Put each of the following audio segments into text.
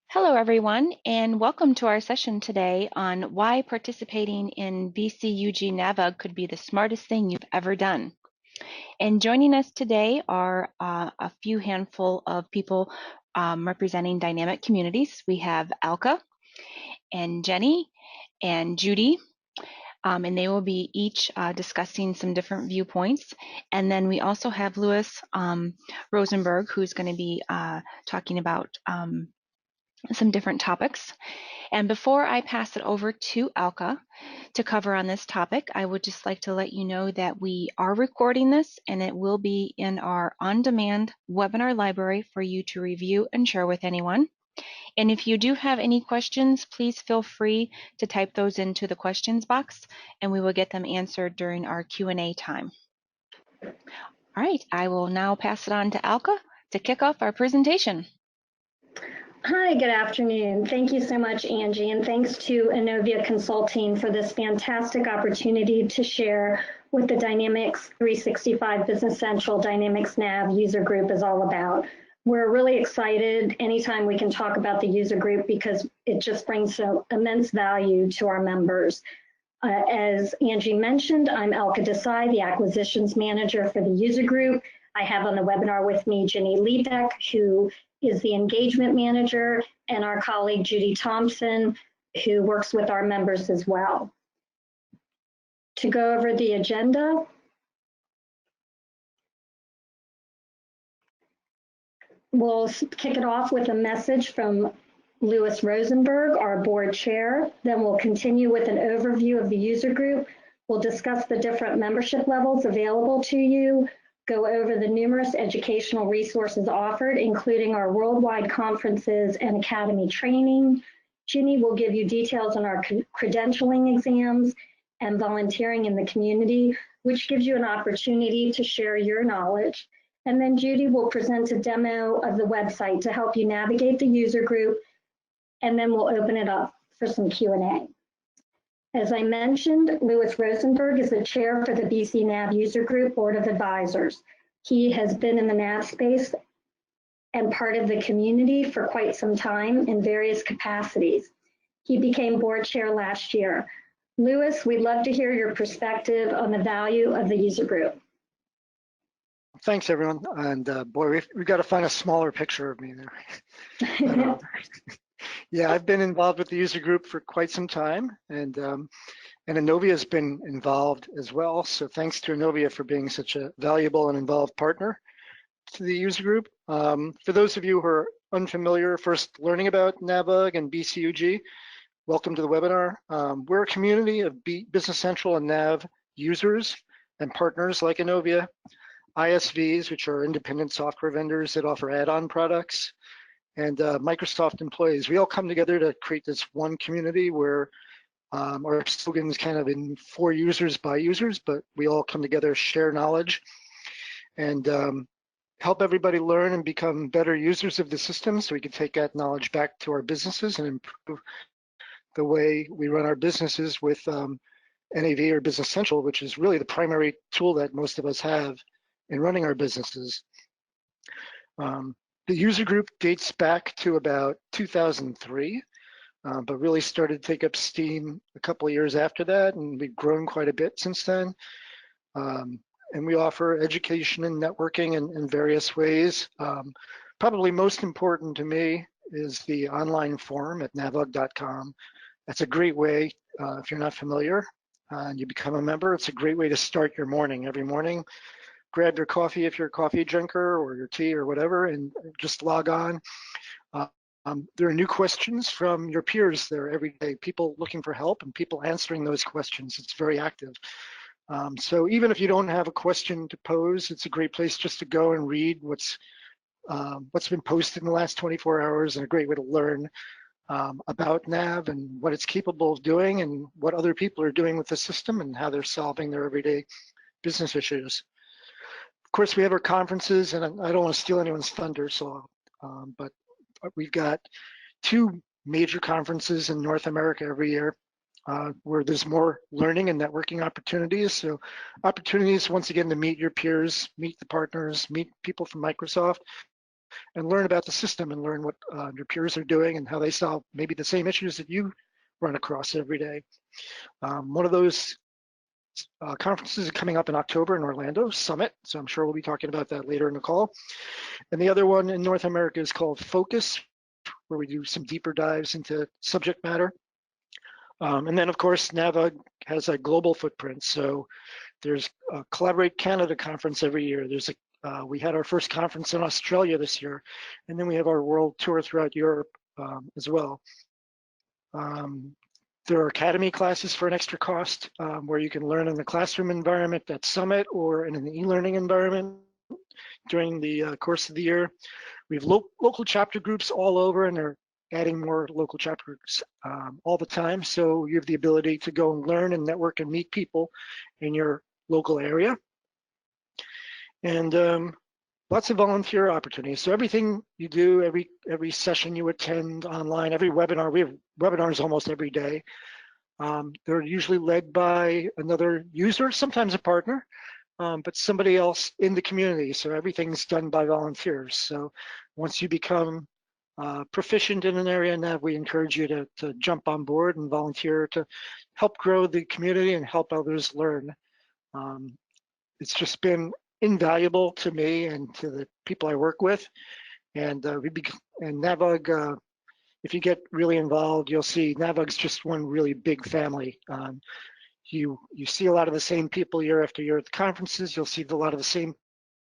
Hello, everyone, and welcome to our session today on why participating in BCUG NAVUG could be the smartest thing you've ever done. And joining us today are a few handful of people representing dynamic communities. We have Alka and Jenny and Judy, and they will be each discussing some different viewpoints. And then we also have Louis Rosenberg, who's going to be talking about some different topics. And before I pass it over to Alka to cover on this topic, I would just like to let you know that we are recording this and it will be in our on-demand webinar library for you to review and share with anyone. And if you do have any questions, please feel free to type those into the questions box and we will get them answered during our Q&A time. All right, I will now pass it on to Alka to kick off our presentation. Hi, good afternoon. Thank you so much, Angie, and thanks to Innovia Consulting for this fantastic opportunity to share what the Dynamics 365 Business Central Dynamics NAV user group is all about. We're really excited anytime we can talk about the user group because it just brings so immense value to our members. As Angie mentioned, I'm Alka Desai, the Acquisitions Manager for the user group. I have on the webinar with me Jenny Liebeck, who is the engagement manager, and our colleague Judy Thompson, who works with our members as well. To go over the agenda, we'll kick it off with a message from Louis Rosenberg, our board chair. Then we'll continue with an overview of the user group. We'll discuss the different membership levels available to you, go over the numerous educational resources offered, including our worldwide conferences and academy training. Ginny will give you details on our credentialing exams and volunteering in the community, which gives you an opportunity to share your knowledge. And then Judy will present a demo of the website to help you navigate the user group, and then we'll open it up for some Q&A. As I mentioned, Louis Rosenberg is the chair for the BC NAV User Group Board of Advisors. He has been in the NAV space and part of the community for quite some time in various capacities. He became board chair last year. Louis, we'd love to hear your perspective on the value of the user group. Thanks, everyone. And boy, we've got to find a smaller picture of me there. Yeah, I've been involved with the user group for quite some time, and Innovia has been involved as well. So thanks to Innovia for being such a valuable and involved partner to the user group. For those of you who are unfamiliar, first learning about NAVUG and BCUG, welcome to the webinar. We're a community of Business Central and NAV users and partners like Innovia, ISVs, which are independent software vendors that offer add-on products, and Microsoft employees. We all come together to create this one community where our slogan is kind of in for users by users, but we all come together, share knowledge, and help everybody learn and become better users of the system so we can take that knowledge back to our businesses and improve the way we run our businesses with NAV or Business Central, which is really the primary tool that most of us have in running our businesses. The user group dates back to about 2003, but really started to take up steam a couple of years after that, and we've grown quite a bit since then. And we offer education and networking in various ways. Probably most important to me is the online forum at navug.com. That's a great way, if you're not familiar, and you become a member, it's a great way to start your morning. Every morning, grab your coffee if you're a coffee drinker, or your tea or whatever, and just log on. There are new questions from your peers there every day, people looking for help and people answering those questions. It's very active. So even if you don't have a question to pose, it's a great place just to go and read what's been posted in the last 24 hours, and a great way to learn about NAV and what it's capable of doing and what other people are doing with the system and how they're solving their everyday business issues. Of course, we have our conferences, and I don't want to steal anyone's thunder, so but we've got 2 major conferences in North America every year where there's more learning and networking opportunities. So opportunities, once again, to meet your peers, meet the partners, meet people from Microsoft, and learn about the system and learn what your peers are doing and how they solve maybe the same issues that you run across every day. One of those conferences is coming up in October in Orlando, Summit, so I'm sure we'll be talking about that later in the call. And the other one in North America is called Focus, where we do some deeper dives into subject matter. And then, of course, NAVUG has a global footprint. So there's a Collaborate Canada conference every year. There's we had our first conference in Australia this year, and then we have our world tour throughout Europe as well. There are academy classes for an extra cost where you can learn in the classroom environment at Summit or in an e-learning environment during the course of the year. We have local chapter groups all over, and they're adding more local chapter groups all the time. So you have the ability to go and learn and network and meet people in your local area. And lots of volunteer opportunities. So everything you do, every session you attend online, every webinar, we have webinars almost every day. They're usually led by another user, sometimes a partner, but somebody else in the community. So everything's done by volunteers. So once you become proficient in an area now, we encourage you to jump on board and volunteer to help grow the community and help others learn. It's just been invaluable to me and to the people I work with. And NAVUG, if you get really involved, you'll see NAVUG's just one really big family. You see a lot of the same people year after year at the conferences. You'll see a lot of the same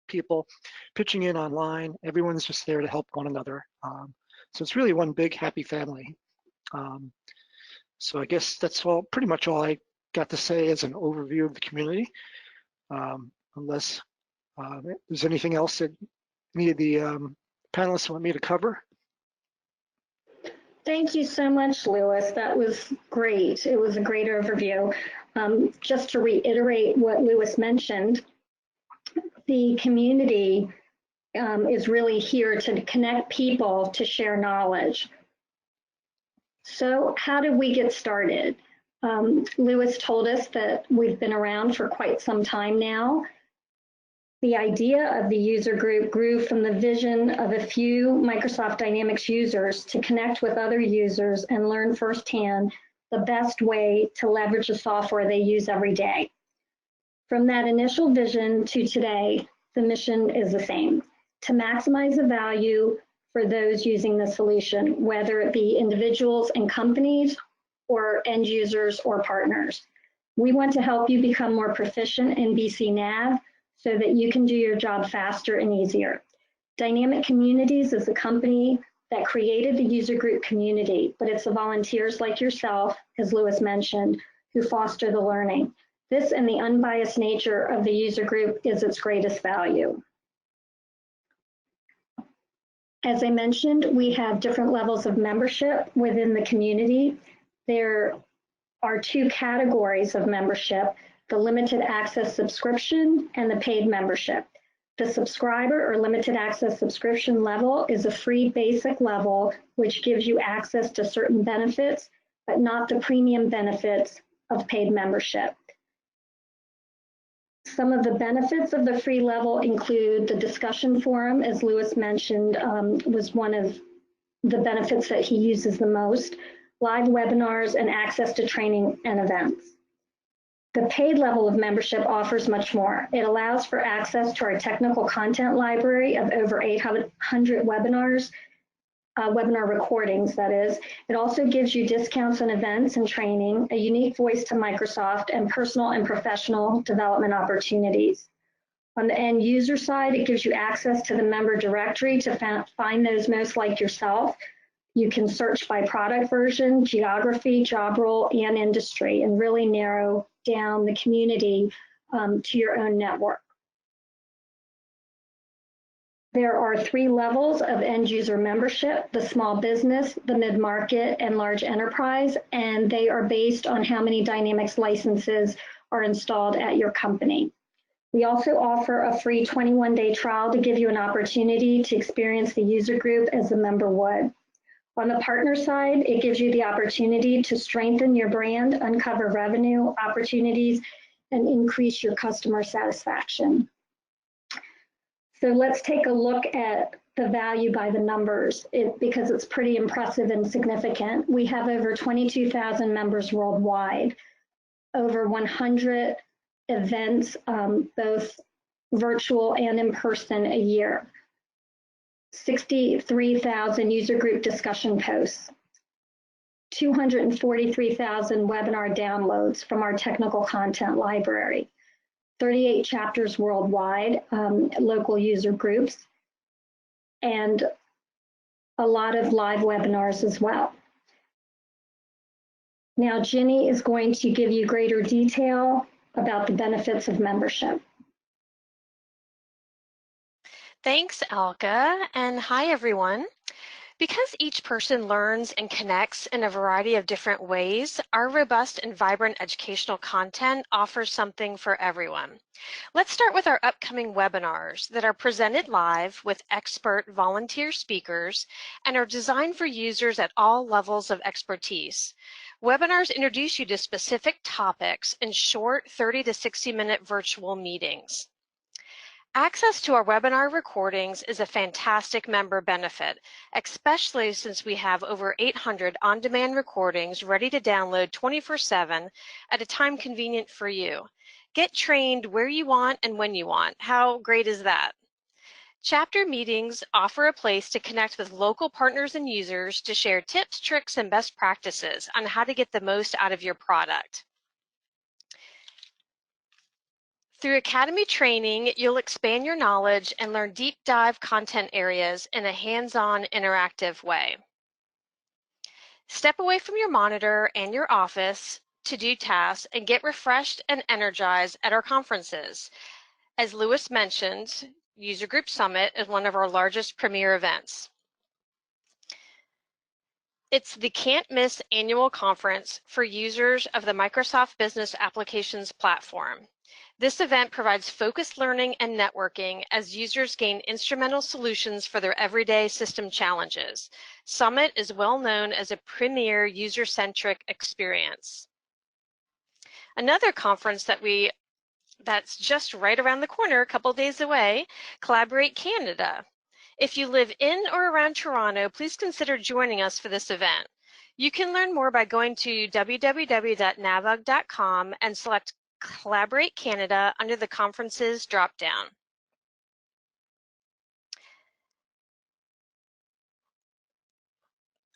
people pitching in online. Everyone's just there to help one another. So it's really one big happy family. So I guess that's pretty much all I got to say as an overview of the community. Unless there's anything else that any of the panelists want me to cover. Thank you so much, Lewis. That was great. It was a great overview. Just to reiterate what Lewis mentioned, the community is really here to connect people to share knowledge. So how did we get started? Lewis told us that we've been around for quite some time now. The idea of the user group grew from the vision of a few Microsoft Dynamics users to connect with other users and learn firsthand the best way to leverage the software they use every day. From that initial vision to today, the mission is the same: to maximize the value for those using the solution, whether it be individuals and companies or end users or partners. We want to help you become more proficient in BC NAV so that you can do your job faster and easier. Dynamic Communities is a company that created the user group community, but it's the volunteers like yourself, as Lewis mentioned, who foster the learning. This and the unbiased nature of the user group is its greatest value. As I mentioned, we have different levels of membership within the community. There are two categories of membership: the limited access subscription and the paid membership. The subscriber or limited access subscription level is a free basic level, which gives you access to certain benefits, but not the premium benefits of paid membership. Some of the benefits of the free level include the discussion forum, as Lewis mentioned, was one of the benefits that he uses the most, live webinars, and access to training and events. The paid level of membership offers much more. It allows for access to our technical content library of over 800 webinars, webinar recordings, that is. It also gives you discounts on events and training, a unique voice to Microsoft, and personal and professional development opportunities. On the end user side, it gives you access to the member directory to find those most like yourself. You can search by product version, geography, job role, and industry, and really narrow down the community to your own network. There are 3 levels of end user membership: the small business, the mid-market, and large enterprise, and they are based on how many Dynamics licenses are installed at your company. We also offer a free 21-day trial to give you an opportunity to experience the user group as a member would. On the partner side, it gives you the opportunity to strengthen your brand, uncover revenue opportunities, and increase your customer satisfaction. So let's take a look at the value by the numbers because it's pretty impressive and significant. We have over 22,000 members worldwide, over 100 events, both virtual and in person a year, 63,000 user group discussion posts, 243,000 webinar downloads from our technical content library, 38 chapters worldwide, local user groups, and a lot of live webinars as well. Now, Ginny is going to give you greater detail about the benefits of membership. Thanks, Alka, and hi, everyone. Because each person learns and connects in a variety of different ways, our robust and vibrant educational content offers something for everyone. Let's start with our upcoming webinars that are presented live with expert volunteer speakers and are designed for users at all levels of expertise. Webinars introduce you to specific topics in short 30 to 60-minute virtual meetings. Access to our webinar recordings is a fantastic member benefit, especially since we have over 800 on-demand recordings ready to download 24/7 at a time convenient for you. Get trained where you want and when you want. How great is that? Chapter meetings offer a place to connect with local partners and users to share tips, tricks, and best practices on how to get the most out of your product. Through Academy training, you'll expand your knowledge and learn deep dive content areas in a hands-on interactive way. Step away from your monitor and your office to do tasks and get refreshed and energized at our conferences. As Lewis mentioned, User Group Summit is one of our largest premier events. It's the can't-miss annual conference for users of the Microsoft Business Applications platform. This event provides focused learning and networking as users gain instrumental solutions for their everyday system challenges. Summit is well known as a premier user-centric experience. Another conference that's just right around the corner, a couple days away, Collaborate Canada. If you live in or around Toronto, please consider joining us for this event. You can learn more by going to www.navug.com and select Collaborate Canada under the conferences dropdown.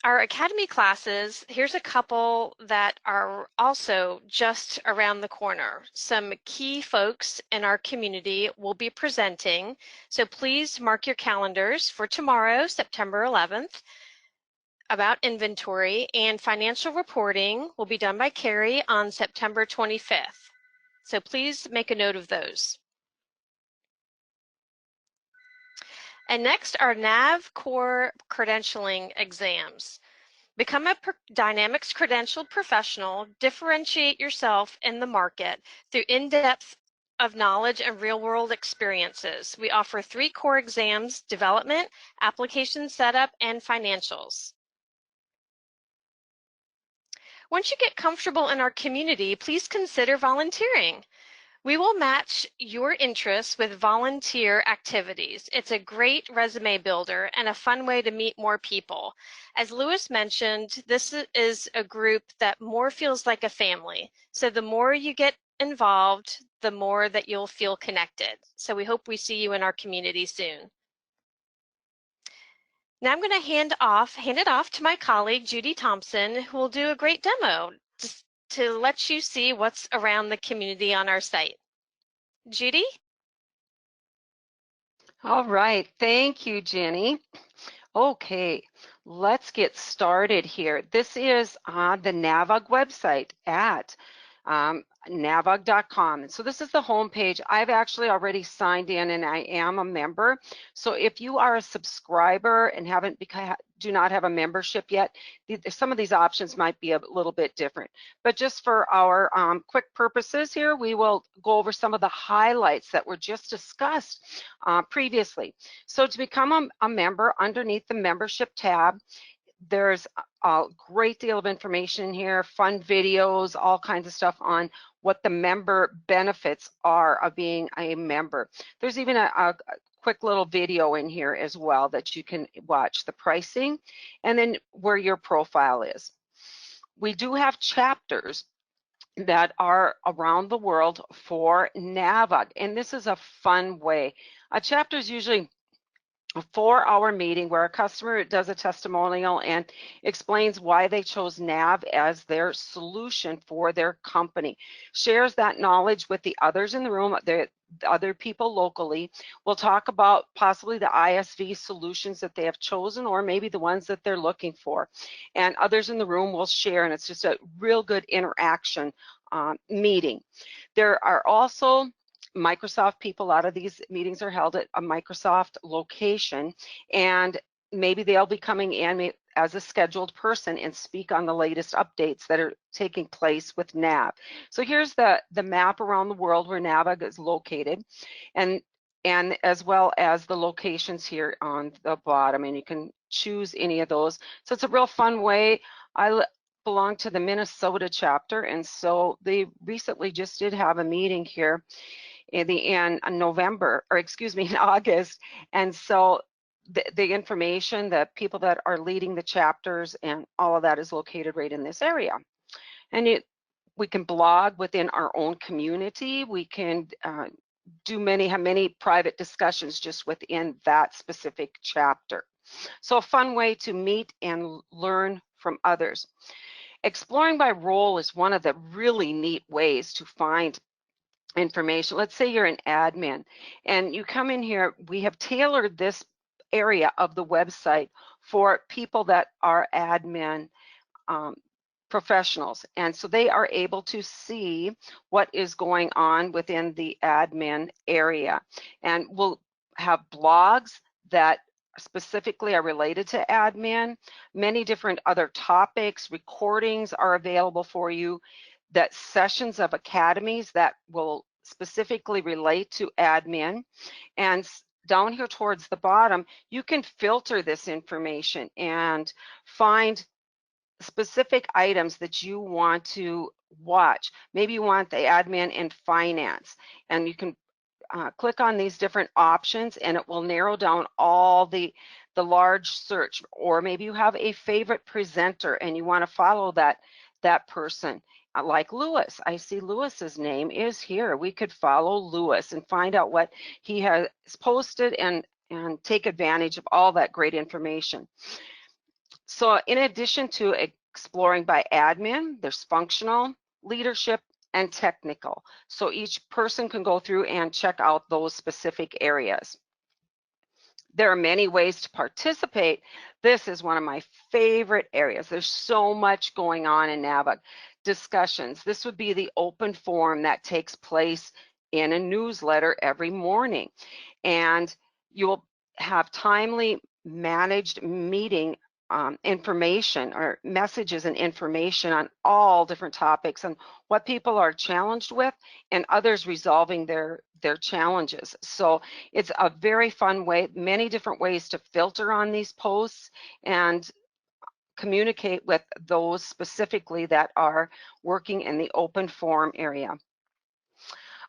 Our Academy classes, here's a couple that are also just around the corner. Some key folks in our community will be presenting, so please mark your calendars for tomorrow, September 11th, about inventory, and financial reporting will be done by Carrie on September 25th. So please make a note of those. And next are NAV Core Credentialing Exams. Become a Dynamics credentialed professional, differentiate yourself in the market through in-depth of knowledge and real-world experiences. We offer 3 core exams: development, application setup, and financials. Once you get comfortable in our community, please consider volunteering. We will match your interests with volunteer activities. It's a great resume builder and a fun way to meet more people. As Lewis mentioned, this is a group that more feels like a family. So the more you get involved, the more that you'll feel connected. So we hope we see you in our community soon. Now I'm going to hand it off to my colleague, Judy Thompson, who will do a great demo just to let you see what's around the community on our site. Judy? All right, thank you, Jenny. Okay, let's get started here. This is the NAVUG website at navug.com. And so this is the home page. I've actually already signed in and I am a member. So if you are a subscriber and do not have a membership yet, some of these options might be a little bit different. But just for our quick purposes here, we will go over some of the highlights that were just discussed previously. So to become a member, underneath the membership tab, there's a great deal of information here, fun videos, all kinds of stuff on what the member benefits are of being a member. There's even a quick little video in here as well that you can watch the pricing and then where your profile is. We do have chapters that are around the world for NAVUG, and this is a fun way. A chapter is usually a 4-hour meeting where a customer does a testimonial and explains why they chose NAV as their solution for their company, shares that knowledge with the others in the room, the other people locally. We'll talk about possibly the ISV solutions that they have chosen or maybe the ones that they're looking for. And others in the room will share, and it's just a real good interaction meeting. There are also Microsoft people. A lot of these meetings are held at a Microsoft location, and maybe they'll be coming in as a scheduled person and speak on the latest updates that are taking place with NAV. So here's the map around the world where NAVUG is located, and as well as the locations here on the bottom, and you can choose any of those. So it's a real fun way. I belong to the Minnesota chapter, and so they recently just did have a meeting here in November, or excuse me, in August. And so the information, the people that are leading the chapters and all of that is located right in this area. And we can blog within our own community. We can have many private discussions just within that specific chapter. So a fun way to meet and learn from others. Exploring by role is one of the really neat ways to find information. Let's say you're an admin and you come in here. We have tailored this area of the website for people that are admin professionals, and so they are able to see what is going on within the admin area. And we'll have blogs that specifically are related to admin. Many different other topics, recordings are available for you, that sessions of academies that will specifically relate to admin. And down here towards the bottom, you can filter this information and find specific items that you want to watch. Maybe you want the admin in finance, and you can click on these different options and it will narrow down all the large search. Or maybe you have a favorite presenter and you want to follow that person. Like Lewis, I see Lewis's name is here. We could follow Lewis and find out what he has posted and take advantage of all that great information. So in addition to exploring by admin, there's functional, leadership, and technical. So each person can go through and check out those specific areas. There are many ways to participate. This is one of my favorite areas. There's so much going on in NAVUG. Discussions. This would be the open forum that takes place in a newsletter every morning. And you'll have timely managed meeting information or messages and information on all different topics and what people are challenged with and others resolving their challenges. So it's a very fun way, many different ways to filter on these posts and communicate with those specifically that are working in the open forum area.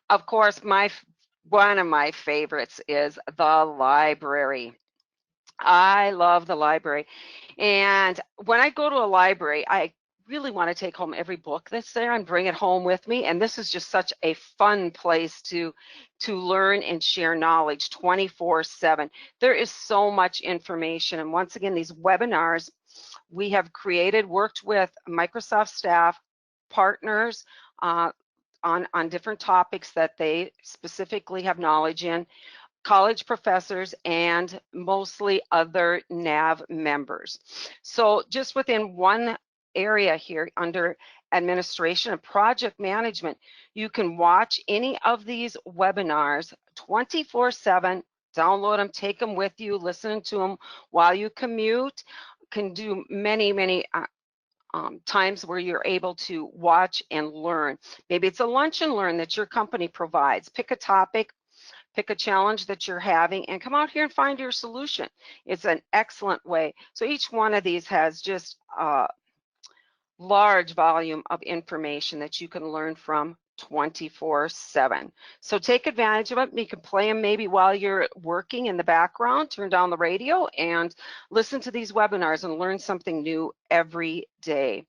Of course, one of my favorites is the library. I love the library. And when I go to a library, I really want to take home every book that's there and bring it home with me. And this is just such a fun place to learn and share knowledge 24/7. There is so much information. And once again, these webinars we have worked with Microsoft staff, partners on different topics that they specifically have knowledge in, college professors, and mostly other NAV members. So just within one area here under administration and project management, you can watch any of these webinars 24/7, download them, take them with you, listen to them while you commute. Can do many times where you're able to watch and learn. Maybe it's a lunch and learn that your company provides. Pick a topic, pick a challenge that you're having, and come out here and find your solution. It's an excellent way. So each one of these has just a large volume of information that you can learn from 24/7. So take advantage of it. You can play them maybe while you're working in the background, turn down the radio and listen to these webinars and learn something new every day.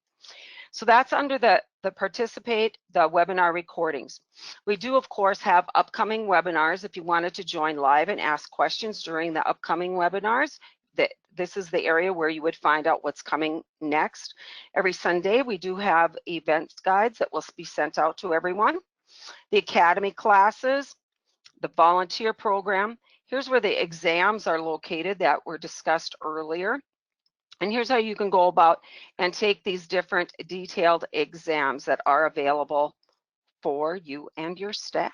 So that's under the participate, the webinar recordings. We do, of course, have upcoming webinars. If you wanted to join live and ask questions during the upcoming webinars, this is the area where you would find out what's coming next. Every Sunday, we do have events guides that will be sent out to everyone. The academy classes, the volunteer program. Here's where the exams are located that were discussed earlier. And here's how you can go about and take these different detailed exams that are available for you and your staff.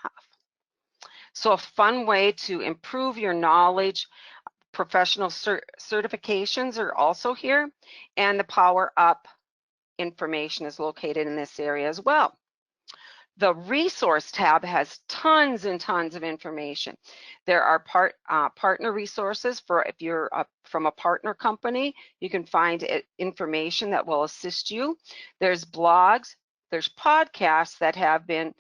So a fun way to improve your knowledge. Professional certifications are also here, and the Power Up information is located in this area as well. The resource tab has tons and tons of information. There are partner resources for if you're from a partner company, you can find information that will assist you. There's blogs, there's podcasts that have been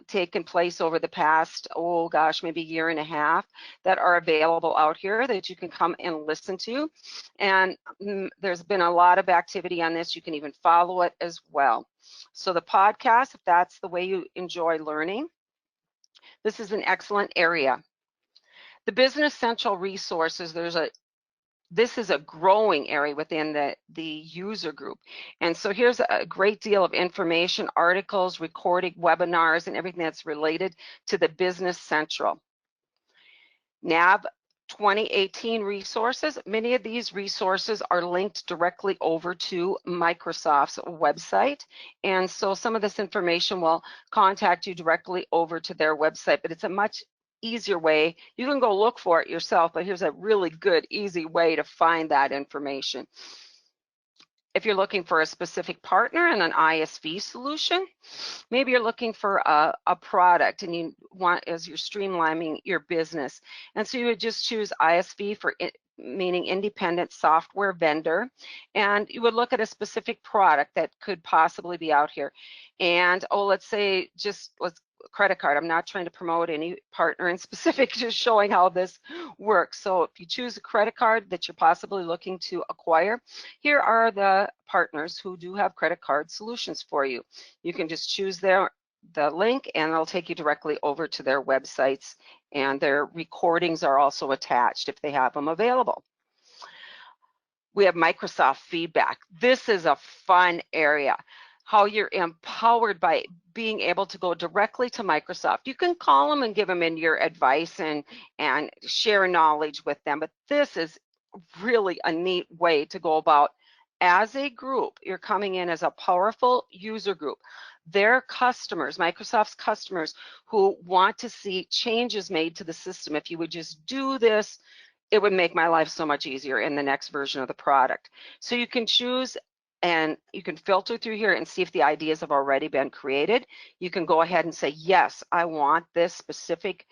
taken place over the past, oh gosh, maybe year and a half that are available out here that you can come and listen to. And there's been a lot of activity on this. You can even follow it as well. So the podcast, if that's the way you enjoy learning, this is an excellent area. The Business Central resources, this is a growing area within the user group. And so here's a great deal of information, articles, recorded webinars, and everything that's related to the Business Central. NAV 2018 resources. Many of these resources are linked directly over to Microsoft's website. And so some of this information will contact you directly over to their website, but it's a much easier way. You can go look for it yourself, but here's a really good, easy way to find that information. If you're looking for a specific partner and an ISV solution, maybe you're looking for a product and you want, as you're streamlining your business. And so you would just choose ISV for meaning independent software vendor, and you would look at a specific product that could possibly be out here. And let's say credit card. I'm not trying to promote any partner in specific, just showing how this works. So if you choose a credit card that you're possibly looking to acquire, here are the partners who do have credit card solutions for you. You can just choose the link and it'll take you directly over to their websites, and their recordings are also attached if they have them available. We have Microsoft feedback. This is a fun area. How you're empowered by being able to go directly to Microsoft. You can call them and give them in your advice and share knowledge with them, but this is really a neat way to go about. As a group, you're coming in as a powerful user group. Their customers, Microsoft's customers, who want to see changes made to the system. If you would just do this, it would make my life so much easier in the next version of the product. So you can choose and you can filter through here and see if the ideas have already been created. You can go ahead and say, yes, I want this specific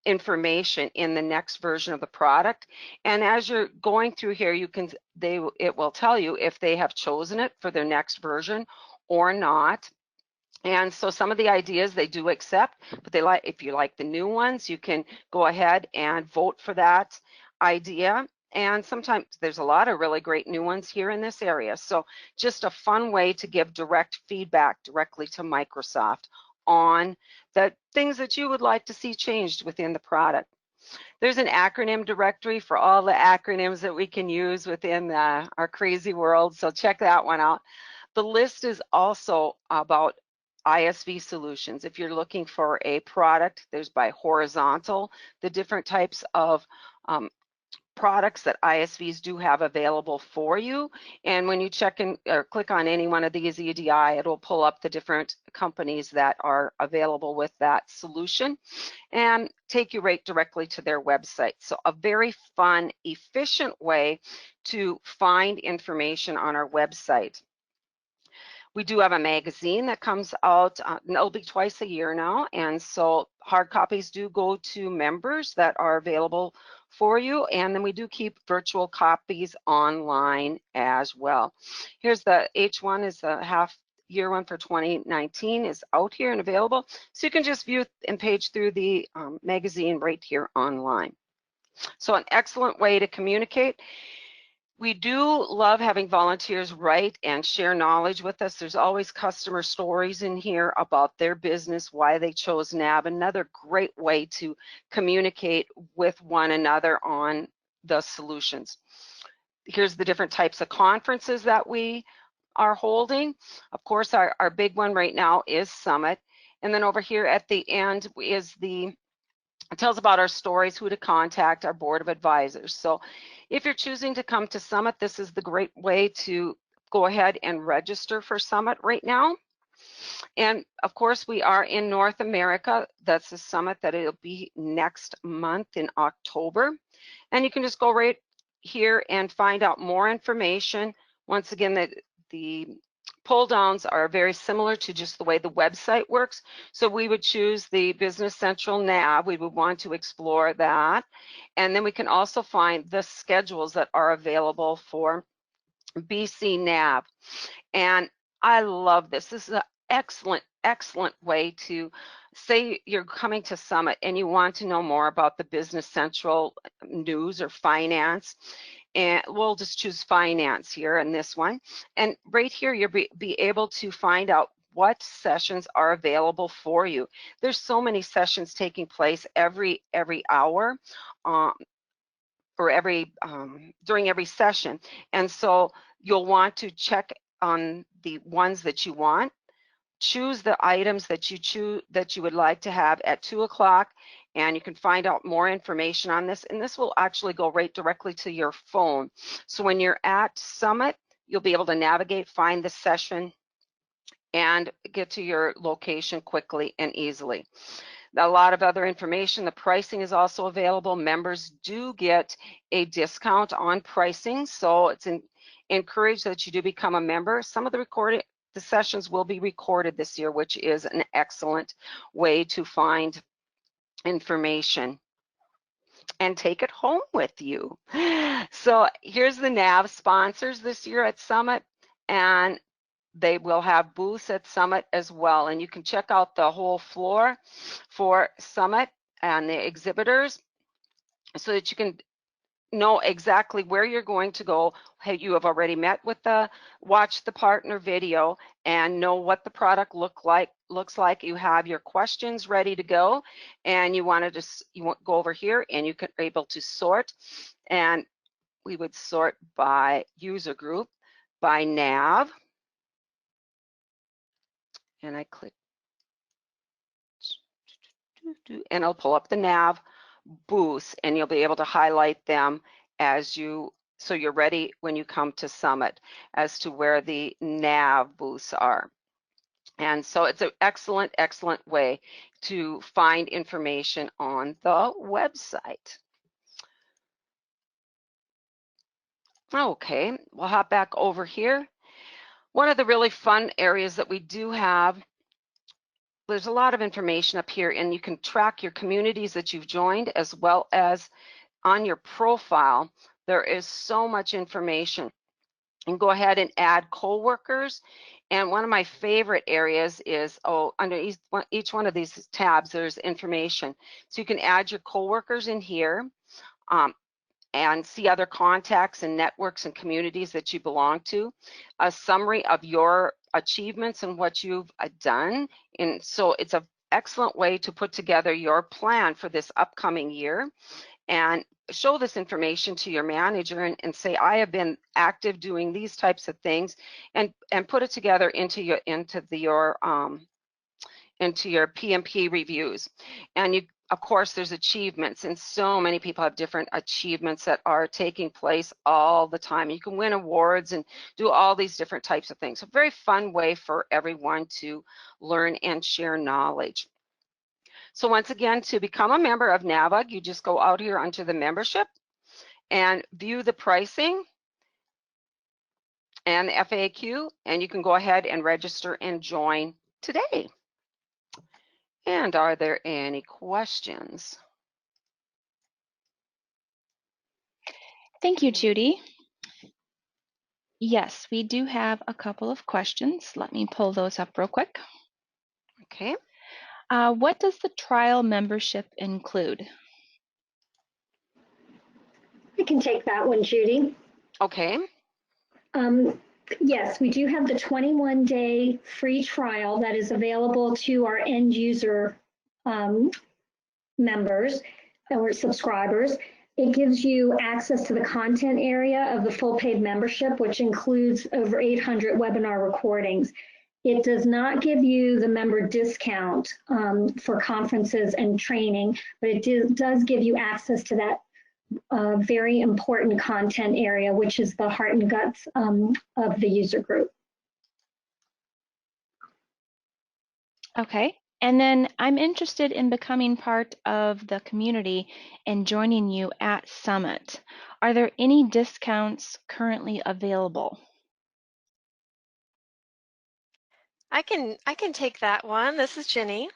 information in the next version of the product. And as you're going through here, it will tell you if they have chosen it for their next version or not. And so some of the ideas they do accept, but if you like the new ones, you can go ahead and vote for that idea. And sometimes there's a lot of really great new ones here in this area. So just a fun way to give direct feedback directly to Microsoft on the things that you would like to see changed within the product. There's an acronym directory for all the acronyms that we can use within our crazy world. So check that one out. The list is also about ISV solutions. If you're looking for a product, there's by horizontal, the different types of products that ISVs do have available for you. And when you check in or click on any one of these EDI, it'll pull up the different companies that are available with that solution and take you right directly to their website. So a very fun, efficient way to find information on our website. We do have a magazine that comes out, it'll be twice a year now, and so hard copies do go to members that are available for you, and then we do keep virtual copies online as well. Here's the H1 is a half year one for 2019 is out here and available. So you can just view and page through the magazine right here online. So an excellent way to communicate. We do love having volunteers write and share knowledge with us. There's always customer stories in here about their business, why they chose NAV. Another great way to communicate with one another on the solutions. Here's the different types of conferences that we are holding. Of course, our big one right now is Summit. And then over here at the end is it tells about our stories, who to contact, our board of advisors. So if you're choosing to come to Summit, this is the great way to go ahead and register for Summit right now. And of course, we are in North America. That's the Summit that it'll be next month in October. And you can just go right here and find out more information. Once again, the pull downs are very similar to just the way the website works. So we would choose the Business Central NAV. We would want to explore that. And then we can also find the schedules that are available for BC NAV. And I love this. This is an excellent, excellent way to say you're coming to Summit and you want to know more about the Business Central news or finance. And we'll just choose finance here in this one. And right here, you'll be able to find out what sessions are available for you. There's so many sessions taking place every hour or during every session. And so you'll want to check on the ones that you want, choose the items that you would like to have at 2 o'clock, and you can find out more information on this. And this will actually go right directly to your phone. So when you're at Summit, you'll be able to navigate, find the session, and get to your location quickly and easily. A lot of other information. The pricing is also available. Members do get a discount on pricing, so it's encouraged that you do become a member. Some of the sessions will be recorded this year, which is an excellent way to find information and take it home with you. So here's the NAV sponsors this year at Summit, and they will have booths at Summit as well. And you can check out the whole floor for Summit and the exhibitors so that you can know exactly where you're going to go. Hey, you have already met with watch the partner video and know what the product looks like. You have your questions ready to go, and you want to go over here and you can be able to sort. And we would sort by user group, by NAV. And I click, and I'll pull up the NAV booths, and you'll be able to highlight them so you're ready when you come to Summit as to where the NAV booths are. And so it's an excellent, excellent way to find information on the website. Okay, we'll hop back over here. One of the really fun areas that we do have, there's a lot of information up here, and you can track your communities that you've joined as well as on your profile. There is so much information. You can go ahead and add coworkers. And one of my favorite areas is, under each one of these tabs, there's information. So you can add your coworkers in here and see other contacts and networks and communities that you belong to, a summary of your achievements and what you've done. And so it's an excellent way to put together your plan for this upcoming year and show this information to your manager and say, I have been active doing these types of things, and put it together into your PMP reviews. And of course, there's achievements, and so many people have different achievements that are taking place all the time. You can win awards and do all these different types of things. A very fun way for everyone to learn and share knowledge. So once again, to become a member of NAVUG, you just go out here onto the membership and view the pricing and the FAQ, and you can go ahead and register and join today. And are there any questions? Thank you, Judy. Yes, we do have a couple of questions. Let me pull those up real quick. Okay. What does the trial membership include? I can take that one, Judy. Okay. Yes, we do have the 21-day free trial that is available to our end user members or subscribers. It gives you access to the content area of the full paid membership, which includes over 800 webinar recordings. It does not give you the member discount for conferences and training, but it does give you access to that very important content area, which is the heart and guts of the user group. Okay. And then I'm interested in becoming part of the community and joining you at Summit. Are there any discounts currently available? I can take that one. This is Jenny.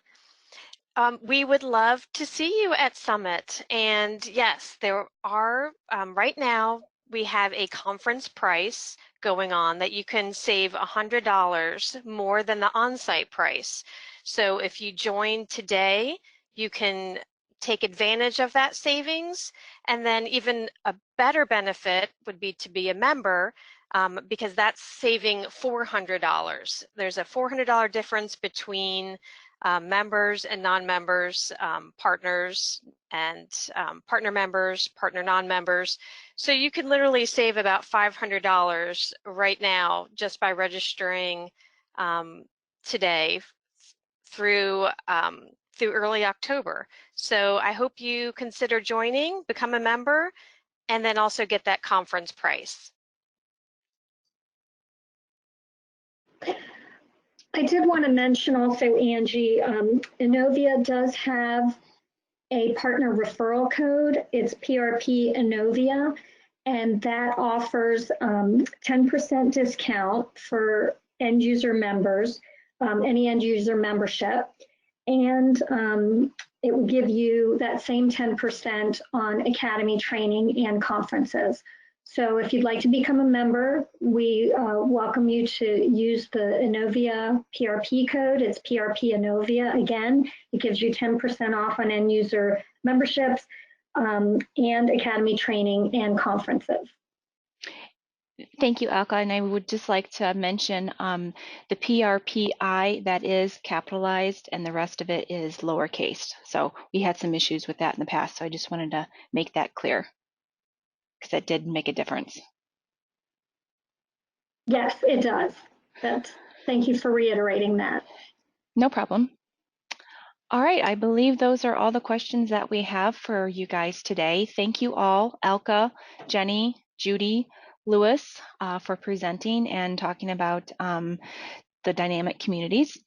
We would love to see you at Summit. And yes, there are, right now, we have a conference price going on that you can save $100 more than the on-site price. So if you join today, you can take advantage of that savings. And then even a better benefit would be to be a member, because that's saving $400. There's a $400 difference between members and non-members, partners and partner members, partner non-members. So you can literally save about $500 right now just by registering today through early October. So I hope you consider joining, become a member, and then also get that conference price. I did want to mention also, Angie, Innovia does have a partner referral code. It's PRP Innovia, and that offers 10% discount for end user members, any end user membership. And it will give you that same 10% on academy training and conferences. So if you'd like to become a member, we welcome you to use the Innovia PRP code. It's PRP Innovia again. It gives you 10% off on end user memberships and academy training and conferences. Thank you, Alka. And I would just like to mention the PRPI, that is capitalized and the rest of it is lowercase. So we had some issues with that in the past. So I just wanted to make that clear because that did make a difference. Yes, it does. Thank you for reiterating that. No problem. All right, I believe those are all the questions that we have for you guys today. Thank you all, Alka, Jenny, Judy, Lewis, for presenting and talking about the dynamic communities.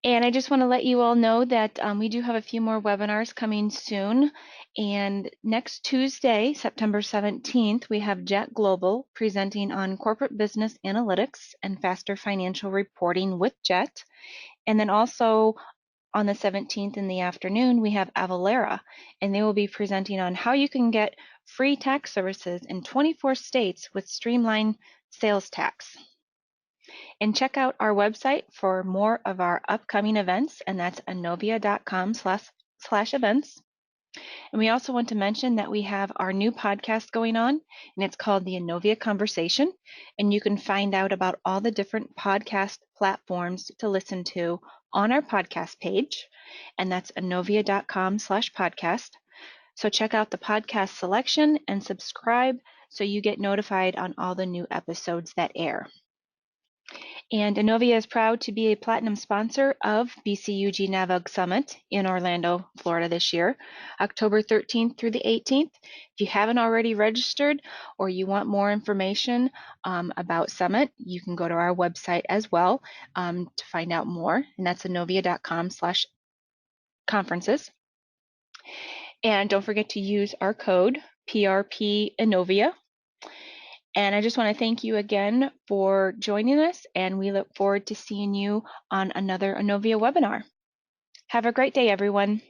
And I just want to let you all know that we do have a few more webinars coming soon. And next Tuesday, September 17th, we have Jet Global presenting on corporate business analytics and faster financial reporting with Jet. And then also on the 17th in the afternoon, we have Avalara, and they will be presenting on how you can get free tax services in 24 states with streamlined sales tax. And check out our website for more of our upcoming events, and that's innovia.com/events. And we also want to mention that we have our new podcast going on, and it's called the Innovia Conversation. And you can find out about all the different podcast platforms to listen to on our podcast page, and that's innovia.com/podcast. So check out the podcast selection and subscribe so you get notified on all the new episodes that air. And Innovia is proud to be a platinum sponsor of BCUG NAVUG Summit in Orlando, Florida this year, October 13th through the 18th. If you haven't already registered or you want more information about Summit, you can go to our website as well to find out more, and that's innovia.com/conferences. And don't forget to use our code PRP Innovia. And I just want to thank you again for joining us, and we look forward to seeing you on another Innovia webinar. Have a great day, everyone.